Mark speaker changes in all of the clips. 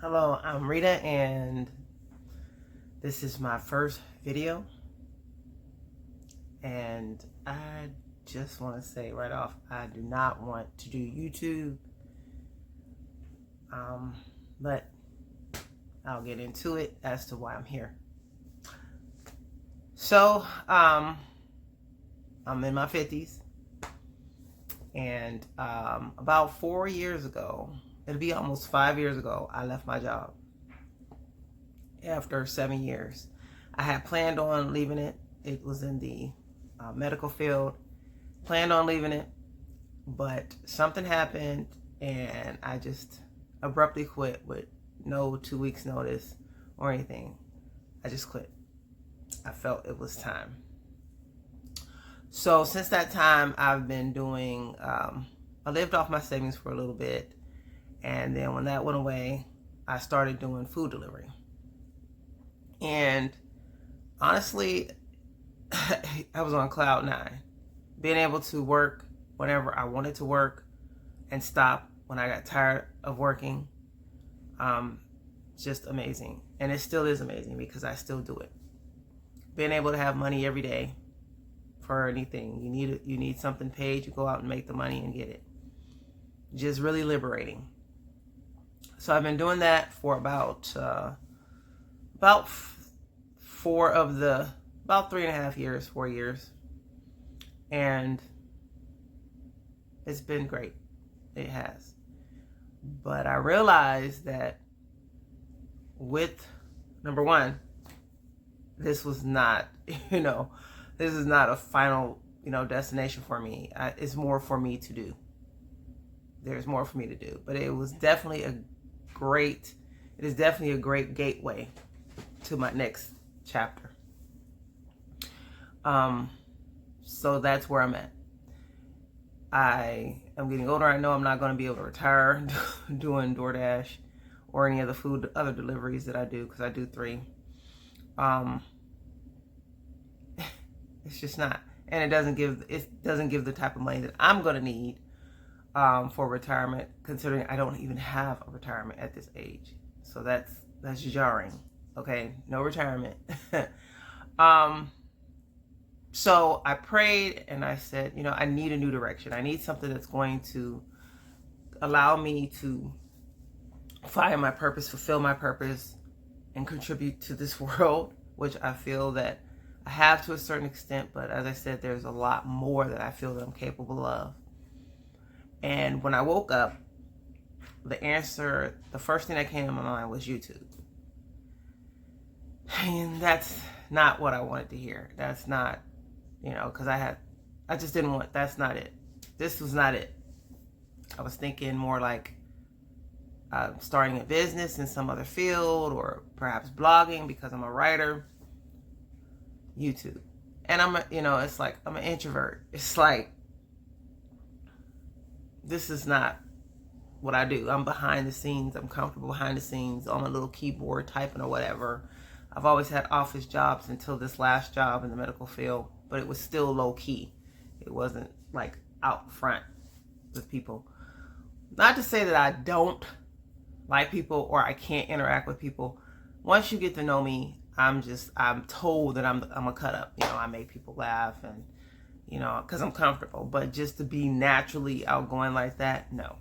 Speaker 1: Hello, I'm Rita, and this is my first video. And I just want to say right off, I do not want to do YouTube, but I'll get into it as to why I'm here. So, I'm in my 50s, and about 4 years ago, it'll be almost 5 years ago, I left my job after 7 years. I had planned on leaving it. It was in the medical field. Planned on leaving it, but something happened and I just abruptly quit with no 2 weeks notice or anything. I just quit. I felt it was time. So since that time, I've been doing, I lived off my savings for a little bit. And then when that went away, I started doing food delivery. And honestly, I was on cloud nine. Being able to work whenever I wanted to work and stop when I got tired of working, just amazing. And it still is amazing because I still do it. Being able to have money every day for anything. You need something paid, you go out and make the money and get it. Just really liberating. So I've been doing that for about 3.5 years, 4 years. And it's been great. It has. But I realized that with, number one, this was not, this is not a final, destination for me. It's more for me to do. There's more for me to do. But it is definitely a great gateway to my next chapter. So that's where I'm at. I am getting older. I know I'm not going to be able to retire doing DoorDash or any of the other deliveries that I do, because I do 3. It's just not, and it doesn't give the type of money that I'm going to need for retirement, considering I don't even have a retirement at this age. So that's jarring. Okay, no retirement. So I prayed and I said, I need a new direction. I need something that's going to allow me to find my purpose, fulfill my purpose, and contribute to this world, which I feel that I have to a certain extent. But as I said, there's a lot more that I feel that I'm capable of. And when I woke up, the first thing that came to my mind was YouTube. And that's not what I wanted to hear. That's not, because I just didn't want, that's not it. This was not it. I was thinking more like starting a business in some other field, or perhaps blogging because I'm a writer. YouTube. And it's like, I'm an introvert. It's like, this is not what I do. I'm behind the scenes. I'm comfortable behind the scenes on my little keyboard typing or whatever. I've always had office jobs until this last job in the medical field, but it was still low key. It wasn't like out front with people. Not to say that I don't like people or I can't interact with people. Once you get to know me, I'm told that I'm a cut up. I make people laugh and, because I'm comfortable. But just to be naturally outgoing like that, no.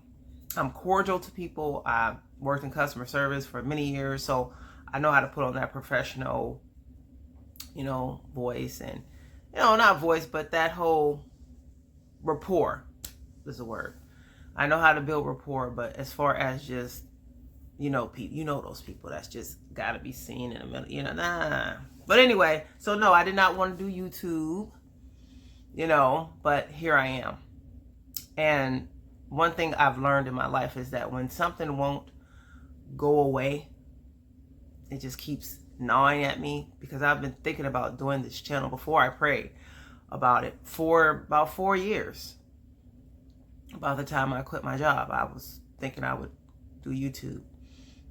Speaker 1: I'm cordial to people. I worked in customer service for many years, so I know how to put on that professional, voice and, not voice, but that whole rapport is the word. I know how to build rapport, but as far as just, people, those people that's just got to be seen in the middle, nah. But anyway, so no, I did not want to do YouTube, but here I am. And one thing I've learned in my life is that when something won't go away, it just keeps gnawing at me, because I've been thinking about doing this channel before I prayed about it for about 4 years. About the time I quit my job, I was thinking I would do YouTube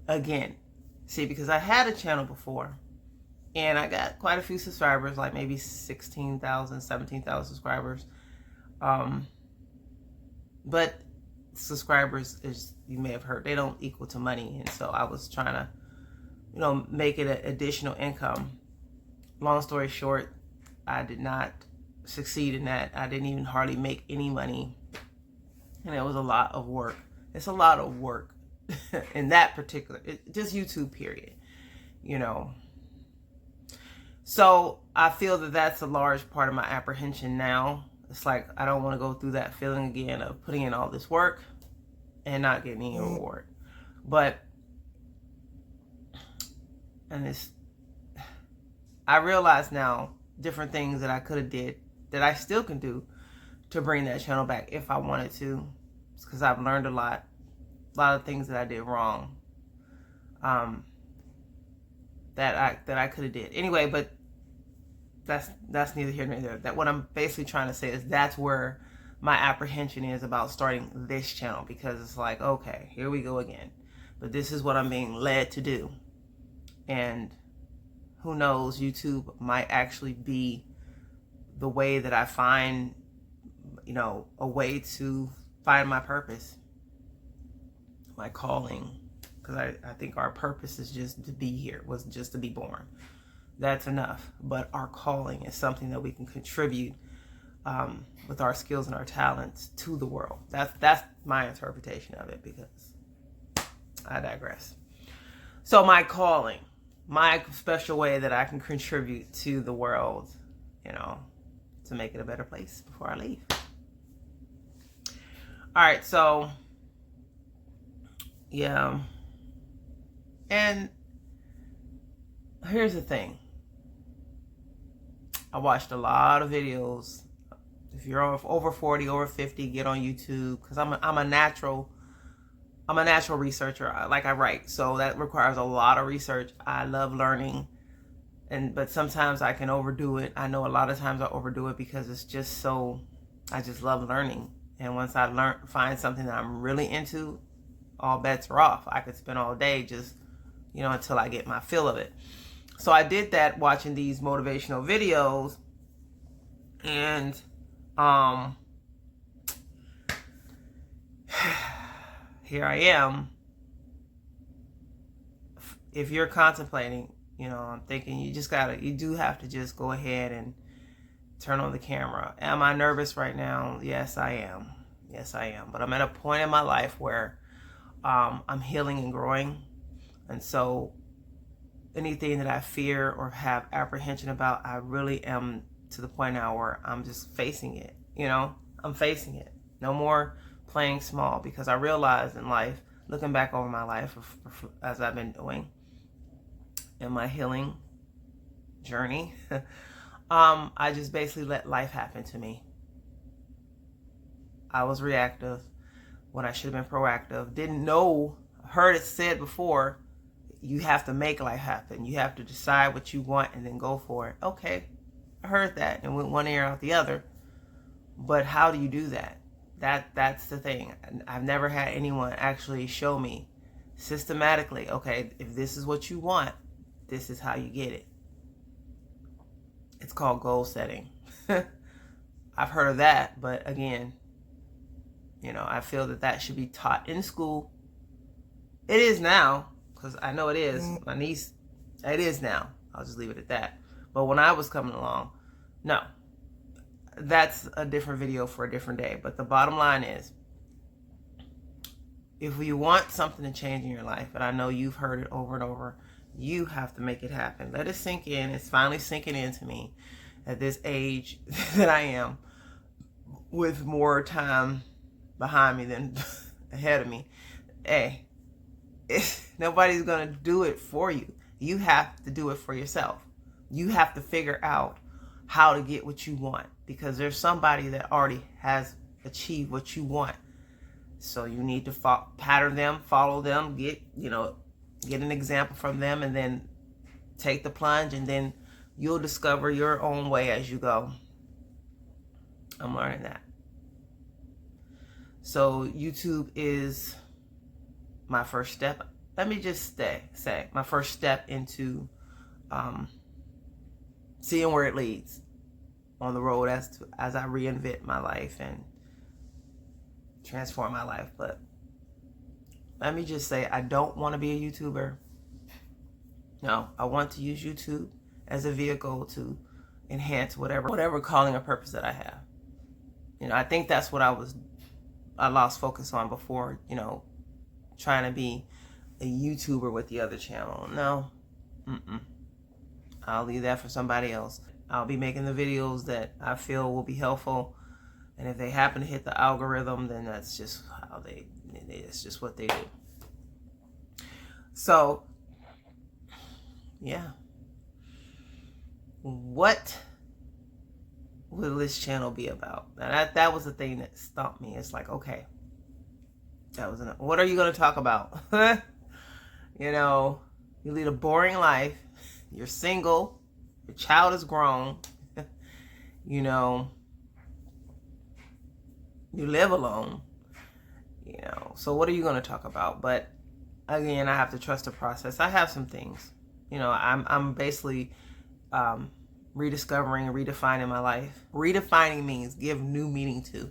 Speaker 1: again. See, because I had a channel before and I got quite a few subscribers, like maybe 16,000, 17,000 subscribers. But subscribers, as you may have heard, they don't equal to money. And so I was trying to, make it an additional income. Long story short, I did not succeed in that. I didn't even hardly make any money. And it was a lot of work. It's a lot of work in that particular, just YouTube period, So I feel that that's a large part of my apprehension now. It's like, I don't want to go through that feeling again of putting in all this work and not getting any reward. I realize now different things that I could have did that I still can do to bring that channel back if I wanted to. It's because I've learned a lot of things that I did wrong, that I could have did anyway. But that's neither here nor there. That what I'm basically trying to say is that's where my apprehension is about starting this channel, because it's like, okay, here we go again. But this is what I'm being led to do, and who knows, YouTube might actually be the way that I find, a way to find my purpose, my calling. Because I think our purpose is just to be here, was just to be born. That's enough. But our calling is something that we can contribute with our skills and our talents to the world. That's my interpretation of it, because I digress. So my calling, my special way that I can contribute to the world, to make it a better place before I leave. All right, so yeah. And here's the thing. I watched a lot of videos. If you're over 40, over 50, get on YouTube, because I'm a natural researcher. I write, so that requires a lot of research. I love learning, but sometimes I can overdo it. I know a lot of times I overdo it because it's just so, I just love learning. And once I find something that I'm really into, all bets are off. I could spend all day just, until I get my feel of it. So I did that watching these motivational videos, and here I am. If you're contemplating, I'm thinking you do have to just go ahead and turn on the camera. Am I nervous right now? Yes, I am. Yes, I am. But I'm at a point in my life where I'm healing and growing. And so anything that I fear or have apprehension about, I really am to the point now where I'm just facing it. I'm facing it. No more playing small, because I realized in life, looking back over my life as I've been doing in my healing journey, I just basically let life happen to me. I was reactive when I should have been proactive. Didn't know, heard it said before, you have to make life happen. You have to decide what you want and then go for it. Okay, I heard that and went one ear out the other. But how do you do that? That's the thing. I've never had anyone actually show me systematically, okay, if this is what you want, this is how you get it. It's called goal setting. I've heard of that, but again, I feel that should be taught in school. It is now, because I know it is. My niece, it is now. I'll just leave it at that. But when I was coming along, no. That's a different video for a different day. But the bottom line is, if you want something to change in your life, and I know you've heard it over and over, you have to make it happen. Let it sink in. It's finally sinking into me at this age that I am, with more time behind me than ahead of me. Hey, nobody's going to do it for you. You have to do it for yourself. You have to figure out how to get what you want, because there's somebody that already has achieved what you want. So you need to pattern them, follow them, get an example from them, and then take the plunge, and then you'll discover your own way as you go. I'm learning that. So YouTube is my first step. Let me just say my first step into seeing where it leads on the road as I reinvent my life and transform my life. But let me just say, I don't want to be a YouTuber. No, I want to use YouTube as a vehicle to enhance whatever calling or purpose that I have. You know, I think that's what I lost focus on before, you know, trying to be a YouTuber with the other channel. No, I'll leave that for somebody else. I'll be making the videos that I feel will be helpful. And if they happen to hit the algorithm, then that's just how it's just what they do. So, yeah. What will this channel be about? Now that was the thing that stumped me. It's like, okay, what are you going to talk about? You know, you lead a boring life. You're single. Your child is grown. You know, you live alone. You know, so what are you going to talk about? But again, I have to trust the process. I have some things. You know, I'm basically rediscovering and redefining my life. Redefining means give new meaning to.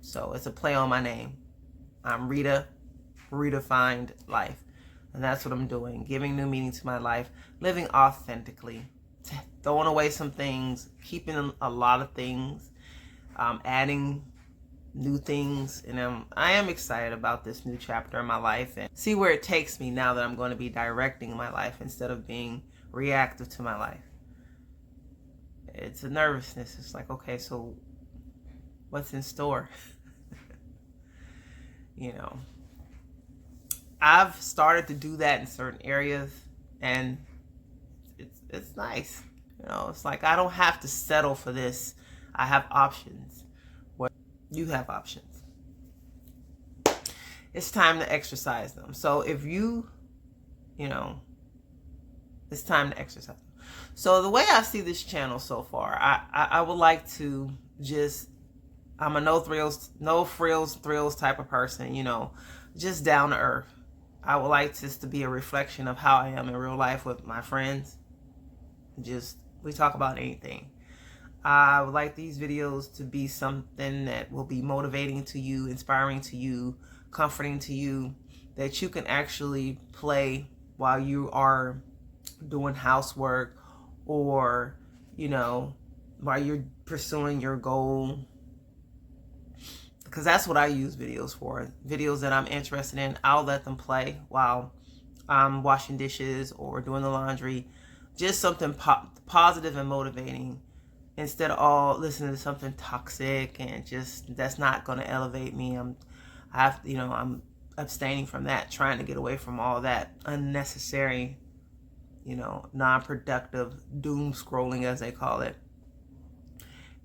Speaker 1: So it's a play on my name. I'm Rita, redefined life. And that's what I'm doing. Giving new meaning to my life. Living authentically. Throwing away some things. Keeping a lot of things. Adding new things. And I am excited about this new chapter in my life. And see where it takes me now that I'm going to be directing my life instead of being reactive to my life. It's a nervousness. It's like, okay, so what's in store? You know, I've started to do that in certain areas, and it's nice. You know, it's like I don't have to settle for this. I have options. What you have options. It's time to exercise them. So if you know, it's time to exercise. So the way I see this channel so far, I would like to just, I'm a no frills, thrills type of person, you know, just down to earth. I would like this to be a reflection of how I am in real life with my friends. We talk about anything. I would like these videos to be something that will be motivating to you, inspiring to you, comforting to you, that you can actually play while you are doing housework, or, you know, while you're pursuing your goal. Because that's what I use videos for. Videos that I'm interested in, I'll let them play while I'm washing dishes or doing the laundry. Just something positive and motivating, instead of all listening to something toxic and just that's not going to elevate me. I'm abstaining from that, trying to get away from all that unnecessary, you know, non-productive doom scrolling, as they call it,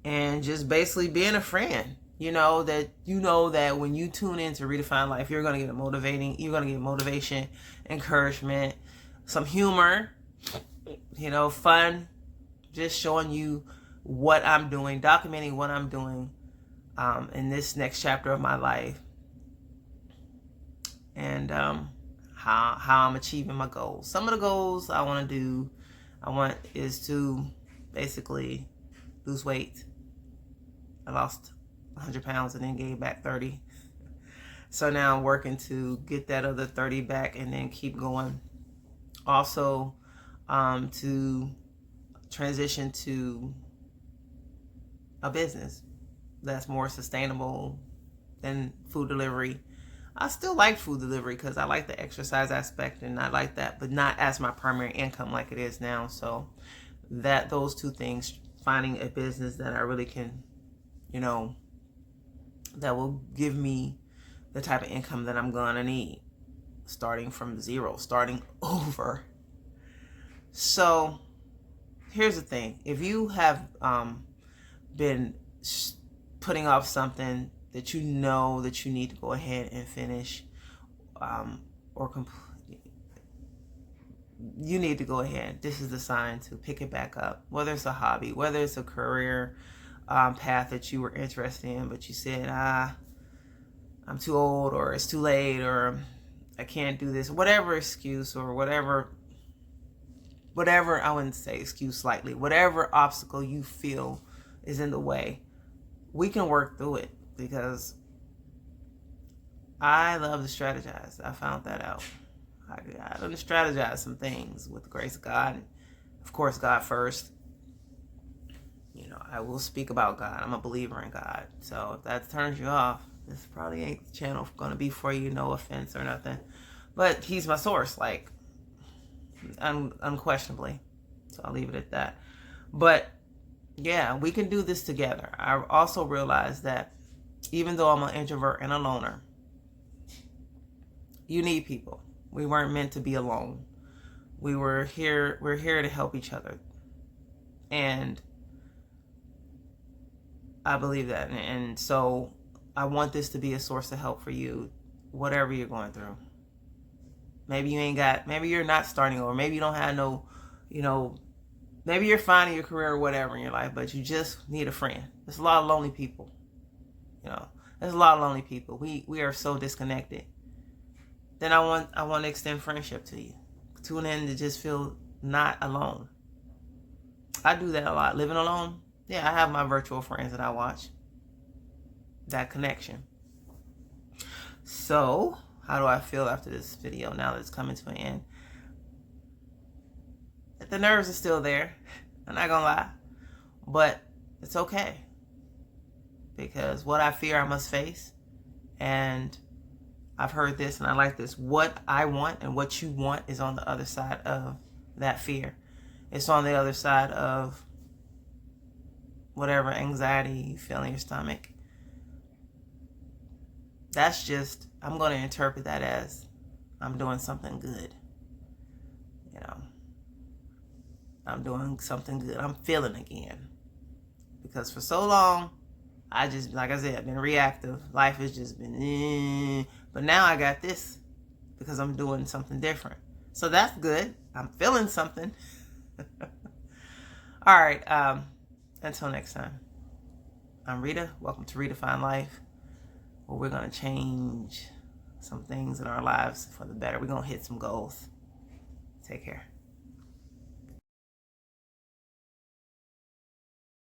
Speaker 1: and just basically being a friend. You know that when you tune in to Redefine Life, you're gonna get motivation, encouragement, some humor, you know, fun, just showing you what I'm doing, documenting what I'm doing in this next chapter of my life, and how I'm achieving my goals. Some of the goals I want is to basically lose weight. I lost 100 pounds and then gained back 30. So now I'm working to get that other 30 back and then keep going. Also, to transition to a business that's more sustainable than food delivery. I still like food delivery because I like the exercise aspect and I like that, but not as my primary income like it is now. So those two things, finding a business that I really can, you know, that will give me the type of income that I'm gonna need, starting from zero, starting over. So here's the thing. If you have been putting off something that you know that you need to go ahead and finish, you need to go ahead. This is the sign to pick it back up. Whether it's a hobby, whether it's a career path that you were interested in, but you said, I'm too old, or it's too late, or I can't do this, whatever excuse, or whatever, I wouldn't say excuse slightly, whatever obstacle you feel is in the way, we can work through it, because I love to strategize. I found that out. I love to strategize some things with the grace of God. And of course, God first. You know, I will speak about God. I'm a believer in God. So if that turns you off, this probably ain't the channel going to be for you. No offense or nothing. But he's my source, like, unquestionably. So I'll leave it at that. But yeah, we can do this together. I also realized that even though I'm an introvert and a loner, you need people. We weren't meant to be alone. We're here to help each other. And I believe that. And so I want this to be a source of help for you, whatever you're going through. Maybe you're not starting over. Maybe you don't have no, maybe you're finding your career or whatever in your life, but you just need a friend. There's a lot of lonely people. There's a lot of lonely people. We are so disconnected. Then I want to extend friendship to you. Tune in to just feel not alone. I do that a lot. Living alone, yeah, I have my virtual friends that I watch. That connection. So, how do I feel after this video now that it's coming to an end? The nerves are still there. I'm not gonna lie. But it's okay. Because what I fear I must face. And I've heard this and I like this. What I want and what you want is on the other side of that fear. It's on the other side of whatever anxiety you feel in your stomach. That's just, I'm going to interpret that as I'm doing something good. I'm doing something good. I'm feeling again. Because for so long, I just, like I said, been reactive. Life has just been, but now I got this because I'm doing something different. So that's good. I'm feeling something. All right. Until next time. I'm Rita. Welcome to Redefine Life, where we're going to change some things in our lives for the better. We're going to hit some goals. Take care.